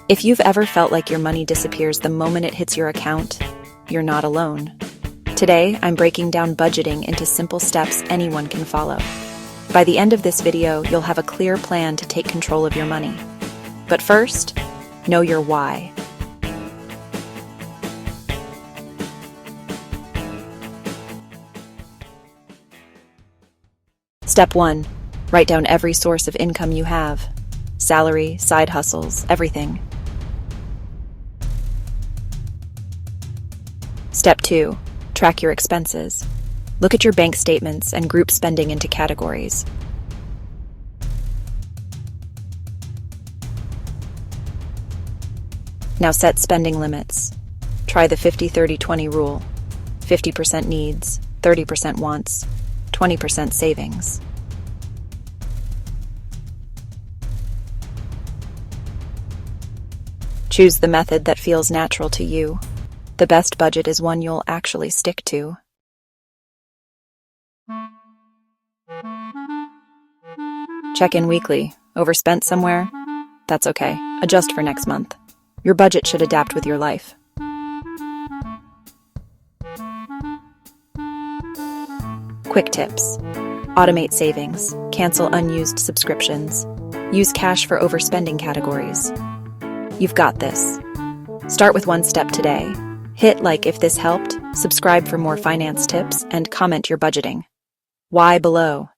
If you've ever felt like your money disappears the moment it hits your account, you're not alone. Today, I'm breaking down budgeting into simple steps anyone can follow. By the end of this video, you'll have a clear plan to take control of your money. But first, know your why. Step 1. Write down every source of income you have. Salary, side hustles, everything. Step 2. Track your expenses. Look at your bank statements and group spending into categories. Now set spending limits. Try the 50-30-20 rule. 50% needs, 30% wants, 20% savings. Choose the method that feels natural to you. The best budget is one you'll actually stick to. Check in weekly. Overspent somewhere? That's okay. Adjust for next month. Your budget should adapt with your life. Quick tips. Automate savings. Cancel unused subscriptions. Use cash for overspending categories. You've got this. Start with one step today. Hit like if this helped, subscribe for more finance tips, and comment your budgeting why below.